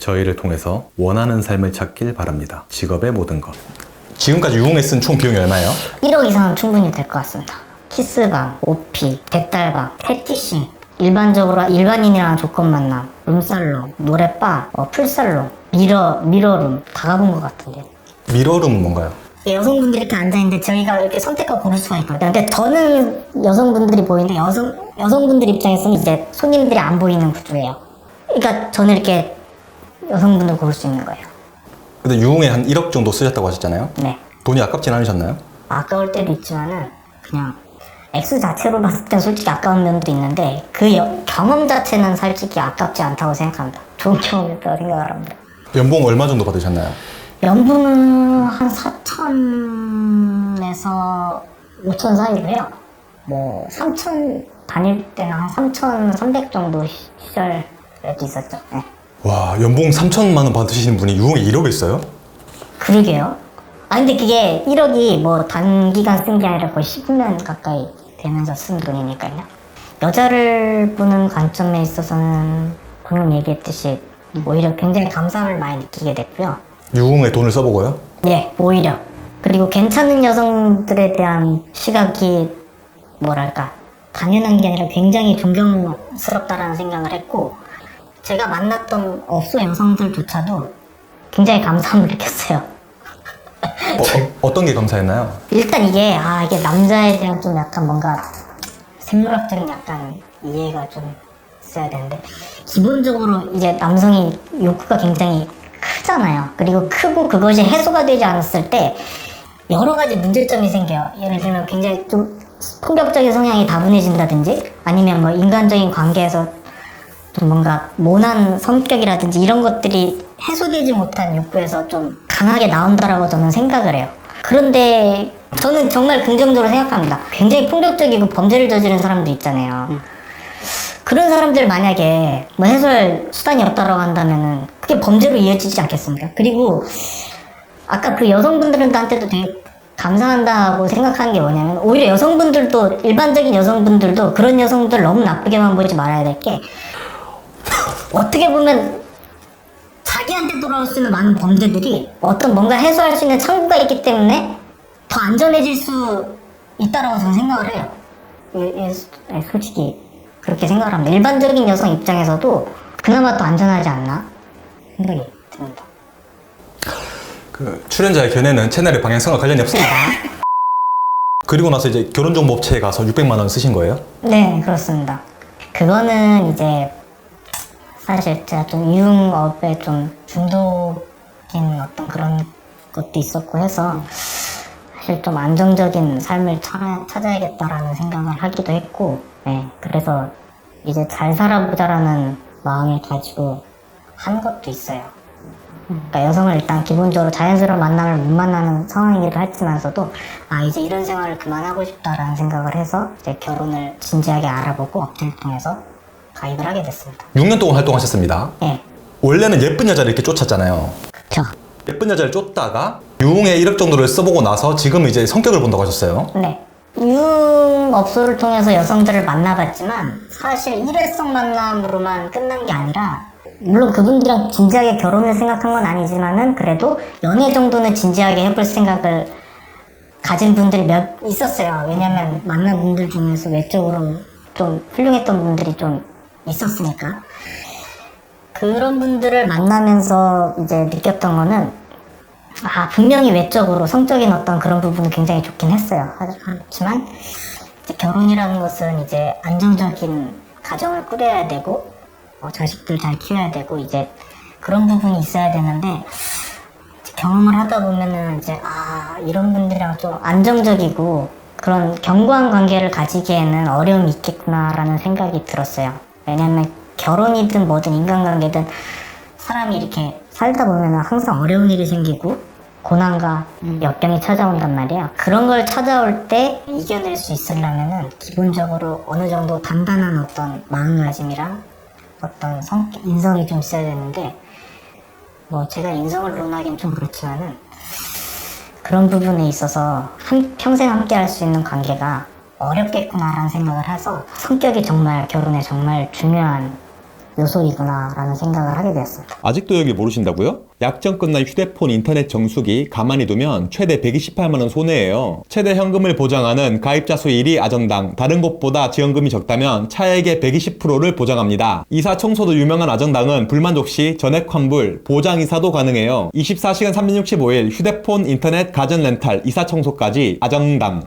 저희를 통해서 원하는 삶을 찾길 바랍니다. 직업의 모든 것. 지금까지 유흥에 쓴 총 비용이 얼마예요? 1억 이상은 충분히 될 것 같습니다. 키스방, 오피, 백달방, 패티싱, 일반인이랑 조건 만남, 룸살롱, 노래바, 풀살롱, 미러룸 다 가본 것 같은데. 미러룸은 뭔가요? 여성분들이 이렇게 앉아있는데 저희가 이렇게 선택하고 고를 수가 있거든요. 근데 저는 여성분들이 보이는데 여성분들 입장에서는 이제 손님들이 안 보이는 구조예요. 그러니까 저는 이렇게 여성분들 고를 수 있는 거예요. 근데 유흥에 한 1억 정도 쓰셨다고 하셨잖아요? 네. 돈이 아깝진 않으셨나요? 아까울 때도 있지만은 그냥 액수 자체로 봤을 땐 솔직히 아까운 면도 있는데 그 경험 자체는 솔직히 아깝지 않다고 생각합니다. 좋은 경험이었다고 생각을 합니다. 연봉 얼마 정도 받으셨나요? 연봉은 한 4천에서 5천 사이고요. 뭐 3천 다닐 때는 한 3,300 정도 시절에도 있었죠. 네. 와, 연봉 3천만 원 받으시는 분이 유흥에 1억 있어요? 그러게요. 아 근데 그게 1억이 뭐 단기간 쓴 게 아니라 거의 10년 가까이 되면서 쓴 돈이니까요. 여자를 보는 관점에 있어서는 방금 얘기했듯이 오히려 굉장히 감사함을 많이 느끼게 됐고요. 유흥에 돈을 써보고요? 네, 오히려. 그리고 괜찮은 여성들에 대한 시각이 뭐랄까 당연한 게 아니라 굉장히 존경스럽다라는 생각을 했고 제가 만났던 업소 여성들조차도 굉장히 감사함을 느꼈어요. 어떤 게 감사했나요? 일단 이게 남자에 대한 좀 약간 뭔가 생물학적인 약간 이해가 좀 있어야 되는데 기본적으로 이제 남성이 욕구가 굉장히 크잖아요. 그리고 크고 그것이 해소가 되지 않았을 때 여러 가지 문제점이 생겨요. 예를 들면 굉장히 좀 폭력적인 성향이 다분해진다든지 아니면 뭐 인간적인 관계에서 좀 뭔가 모난 성격이라든지 이런 것들이 해소되지 못한 욕구에서 좀 강하게 나온다라고 저는 생각을 해요. 그런데 저는 정말 긍정적으로 생각합니다. 굉장히 폭력적이고 범죄를 저지른 사람도 있잖아요. 그런 사람들 만약에 뭐 해소할 수단이 없다라고 한다면은 그게 범죄로 이어지지 않겠습니까? 그리고 아까 그 여성분들한테도 되게 감사한다고 생각하는 게 뭐냐면 오히려 여성분들도 일반적인 여성분들도 그런 여성들 너무 나쁘게만 보지 말아야 될 게 어떻게 보면 자기한테 돌아올 수 있는 많은 범죄들이 어떤 뭔가 해소할 수 있는 창구가 있기 때문에 더 안전해질 수 있다라고 저는 생각을 해요. 솔직히 그렇게 생각을 합니다. 일반적인 여성 입장에서도 그나마 더 안전하지 않나 생각이 듭니다. 그 출연자의 견해는 채널의 방향성과 관련이 없습니다. 그리고 나서 이제 결혼정보업체에 가서 600만 원 쓰신 거예요? 네, 그렇습니다. 그거는 이제 사실 제가 좀 유흥업에 좀 중독인 어떤 그런 것도 있었고 해서 사실 좀 안정적인 삶을 찾아야겠다라는 생각을 하기도 했고, 네, 그래서 이제 잘 살아보자라는 마음을 가지고 한 것도 있어요. 그러니까 여성을 일단 기본적으로 자연스러운 만남을 못 만나는 상황이기도 했지만서도 이제 이런 생활을 그만하고 싶다라는 생각을 해서 이제 결혼을 진지하게 알아보고 업체를 통해서 가입을 하게 됐습니다. 6년 동안 활동하셨습니다. 네. 원래는 예쁜 여자를 이렇게 쫓았잖아요. 그쵸. 예쁜 여자를 쫓다가 유흥에 1억 정도를 써보고 나서 지금 이제 성격을 본다고 하셨어요. 네. 유흥업소를 통해서 여성들을 만나봤지만 사실 일회성 만남으로만 끝난 게 아니라 물론 그분들이랑 진지하게 결혼을 생각한 건 아니지만은 그래도 연애 정도는 진지하게 해볼 생각을 가진 분들이 몇 있었어요. 왜냐면 만난 분들 중에서 외적으로 좀 훌륭했던 분들이 좀 있었으니까. 그런 분들을 만나면서 이제 느꼈던 거는 분명히 외적으로 성적인 어떤 그런 부분은 굉장히 좋긴 했어요. 하지만 이제 결혼이라는 것은 이제 안정적인 가정을 꾸려야 되고 자식들 잘 키워야 되고 이제 그런 부분이 있어야 되는데 경험을 하다 보면은 이제 이런 분들이랑 좀 안정적이고 그런 견고한 관계를 가지기에는 어려움이 있겠구나라는 생각이 들었어요. 왜냐면 결혼이든 뭐든 인간관계든 사람이 이렇게 살다 보면은 항상 어려운 일이 생기고 고난과 역경이 찾아온단 말이에요. 그런 걸 찾아올 때 이겨낼 수 있으려면은 기본적으로 어느 정도 단단한 어떤 마음가짐이랑 어떤 인성이 좀 있어야 되는데 뭐 제가 인성을 논하기는 좀 그렇지만은 그런 부분에 있어서 평생 함께 할 수 있는 관계가 어렵겠구나라는 생각을 해서 성격이 정말 결혼에 정말 중요한 요소이구나라는 생각을 하게 되었습니다. 아직도 여기 모르신다고요? 약정 끝난 휴대폰 인터넷 정수기 가만히 두면 최대 128만원 손해예요. 최대 현금을 보장하는 가입자 수 1위 아정당, 다른 곳보다 지원금이 적다면 차액의 120%를 보장합니다. 이사 청소도 유명한 아정당은 불만족 시 전액 환불, 보장 이사도 가능해요. 24시간 365일 휴대폰, 인터넷, 가전 렌탈, 이사 청소까지 아정당.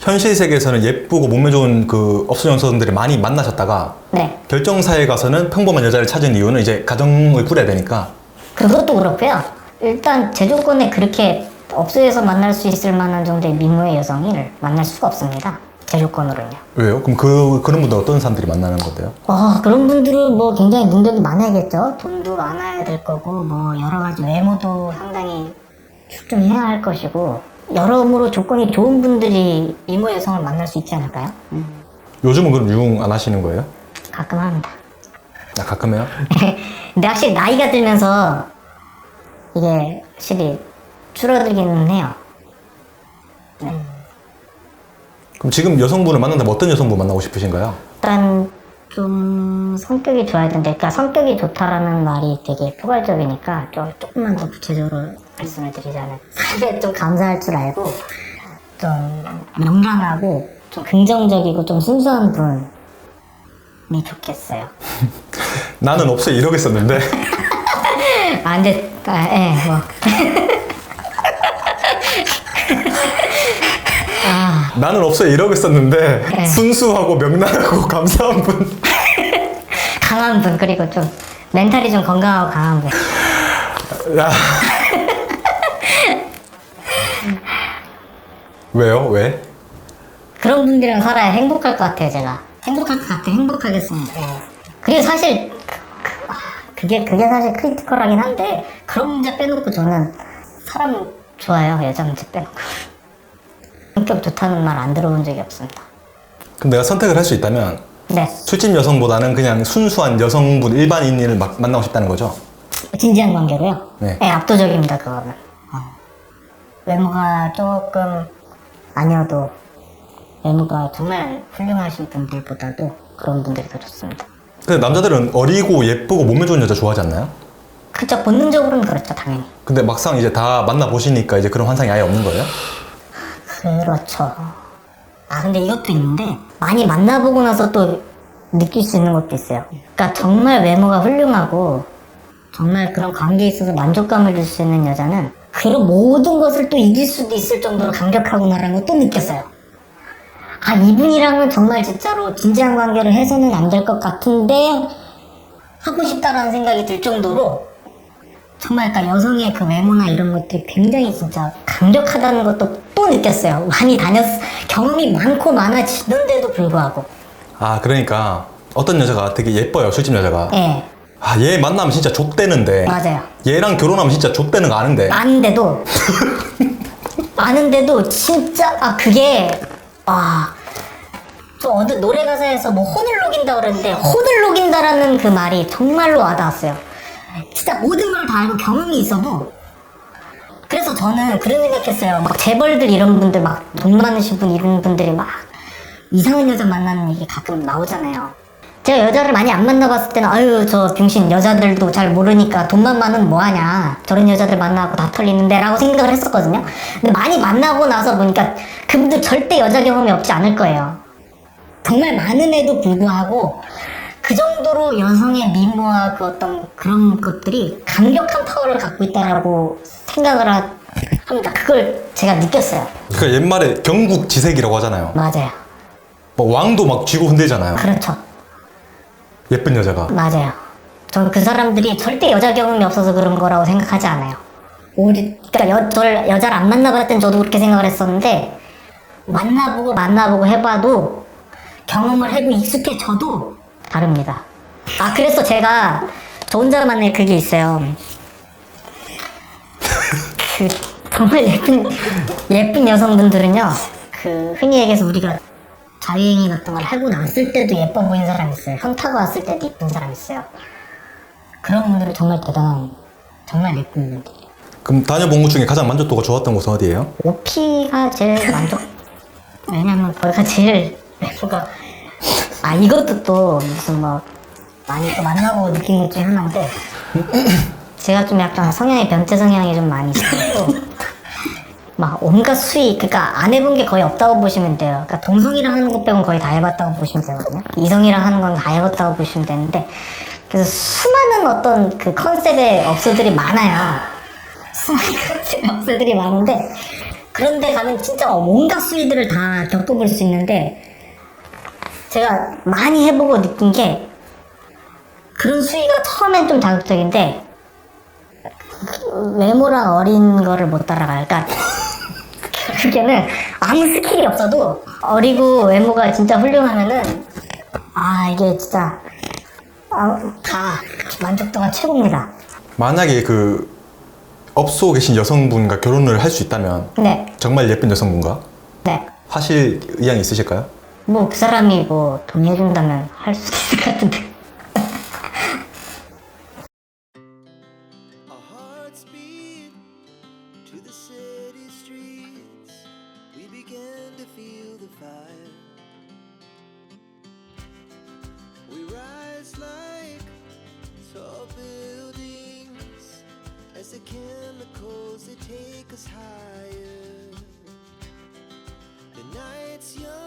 현실 세계에서는 예쁘고 몸매 좋은 그 업소 연수원들이 많이 만나셨다가 네, 결정사에 가서는 평범한 여자를 찾은 이유는 이제 가정을 꾸려야 되니까. 그것도 그렇고요. 일단 제 조건에 그렇게 업소에서 만날 수 있을 만한 정도의 미모의 여성을 만날 수가 없습니다. 제 조건으로는요. 왜요? 그럼 그런 분들 어떤 사람들이 만나는 건데요? 그런 분들은 뭐 굉장히 능력이 많아야겠죠. 돈도 많아야 될 거고, 뭐 여러 가지 외모도 상당히 출중해야 할 것이고, 여러모로 조건이 좋은 분들이 미모 여성을 만날 수 있지 않을까요? 요즘은 그럼 유흥 안 하시는 거예요? 가끔 합니다. 아, 가끔 해요? 근데 확실히 나이가 들면서 이게 확실히 줄어들기는 해요. 그럼 지금 여성분을 만난다면 어떤 여성분 만나고 싶으신가요? 일단 좀 성격이 좋아야 되는데, 그러니까 성격이 좋다라는 말이 되게 포괄적이니까 조금만 더 구체적으로 말씀을 드리자면, 삶에 좀 감사할 줄 알고 좀 명랑하고 좀 긍정적이고 좀 순수한 분이 좋겠어요. 나는 없어 이러겠었는데. 근데 뭐 나는 없어 이러겠었는데 네. 순수하고 명랑하고 감사한 분. 강한 분, 그리고 좀 멘탈이 좀 건강하고 강한 분. 야. 왜요? 왜? 그런 분들이랑 살아야 행복할 것 같아요. 제가 행복할 것 같아. 행복하겠습니다. 그리고 사실 그게 사실 크리티컬하긴 한데, 그런 문제 빼놓고 저는 사람 좋아요. 여자 문제 빼놓고 성격 좋다는 말 안 들어본 적이 없습니다. 그럼 내가 선택을 할 수 있다면 네, 술집 여성보다는 그냥 순수한 여성분 일반인을 만나고 싶다는 거죠? 진지한 관계로요. 네. 압도적입니다. 그거는 외모가 조금 아니어도 외모가 정말 훌륭하신 분들보다도 그런 분들이 더 좋습니다. 근데 남자들은 어리고 예쁘고 몸매 좋은 여자 좋아하지 않나요? 그쵸, 본능적으로는 그렇죠, 당연히. 근데 막상 이제 다 만나보시니까 이제 그런 환상이 아예 없는 거예요? 그렇죠. 근데 이것도 있는데, 많이 만나보고 나서 또 느낄 수 있는 것도 있어요. 그러니까 정말 외모가 훌륭하고 정말 그런 관계에 있어서 만족감을 줄 수 있는 여자는 그런 모든 것을 또 이길 수도 있을 정도로 강력하구나라는 걸 또 느꼈어요. 이분이랑은 정말 진짜로 진지한 관계를 해서는 안 될 것 같은데 하고 싶다라는 생각이 들 정도로, 정말 그러니까 여성의 그 외모나 이런 것들이 굉장히 진짜 강력하다는 것도 또 느꼈어요. 많이 경험이 많고 많아지는데도 불구하고. 그러니까 어떤 여자가 되게 예뻐요, 술집 여자가. 예, 얘 만나면 진짜 족대는데 맞아요. 얘랑 결혼하면 진짜 족대는 거 아는데. 아는데도 진짜 그게 저 어느 노래 가사에서 뭐 혼을 녹인다 그랬는데, 혼을 녹인다라는 그 말이 정말로 와닿았어요. 진짜 모든 걸 다 알고 경험이 있어도. 그래서 저는 그런 생각했어요. 막 재벌들 이런 분들, 막 돈 많으신 분 이런 분들이 막 이상한 여자 만나는 얘기 가끔 나오잖아요. 제가 여자를 많이 안 만나봤을 때는 저 병신 여자들도 잘 모르니까 돈만 많으면 뭐하냐, 저런 여자들 만나고 다 털리는데 라고 생각을 했었거든요. 근데 많이 만나고 나서 보니까 그분들 절대 여자 경험이 없지 않을 거예요. 정말 많음에도 불구하고 그 정도로 여성의 미모와 그 어떤 그런 것들이 강력한 파워를 갖고 있다라고 생각을 합니다. 그걸 제가 느꼈어요. 그러니까 옛말에 경국지색이라고 하잖아요. 맞아요. 뭐 왕도 막 쥐고 흔들잖아요. 그렇죠. 예쁜 여자가. 맞아요. 저는 그 사람들이 절대 여자 경험이 없어서 그런 거라고 생각하지 않아요. 그러니까 저를 여자를 안 만나봤을 땐 저도 그렇게 생각을 했었는데, 만나보고 해봐도 경험을 하고 익숙해져도 다릅니다. 그래서 제가 저 혼자 만날 그게 있어요. 그 정말 예쁜 여성분들은요, 그 흔히 얘기해서 우리가 자유행위 같은 걸 하고 났을 때도 예뻐 보이는 사람이 있어요. 형 타고 왔을 때도 예쁜 사람이 있어요. 그런 분들은 정말 대단한, 정말 예쁜 분들. 그럼 다녀본 곳 중에 가장 만족도가 좋았던 곳은 어디예요? 오피가 제일 왜냐면 거기가 제일 외모가 아, 이것도 또 무슨 뭐 많이 또 만나고 느낀 것 중에 하나인데 제가 좀 약간 성향이 변태 성향이 좀 많이 있고 막 온갖 수위, 그러니까 안 해본 게 거의 없다고 보시면 돼요. 그러니까 동성이랑 하는 것 빼곤 거의 다 해봤다고 보시면 되거든요. 이성이랑 하는 건 다 해봤다고 보시면 되는데, 그래서 수많은 어떤 그 컨셉의 업소들이 많아요. 수많은 컨셉의 업소들이 많은데, 그런데 가면 진짜 온갖 수위들을 다 겪어볼 수 있는데, 제가 많이 해보고 느낀 게, 그런 수위가 처음엔 좀 자극적인데, 외모랑 어린 거를 못 따라가요. 그러니까 결국에는 아무 스킬이 없어도 어리고 외모가 진짜 훌륭하면은 아 이게 진짜 다 만족도가 최고입니다. 만약에 그 업소 계신 여성분과 결혼을 할 수 있다면 네, 정말 예쁜 여성분과 네. 하실 의향이 있으실까요? 뭐 그 사람이 뭐 동의해준다면 할 수 있을 것 같은데. Our hearts beat to the city streets. We began to feel the fire. We rise like tall buildings as the chemicals they take us higher. The night's young.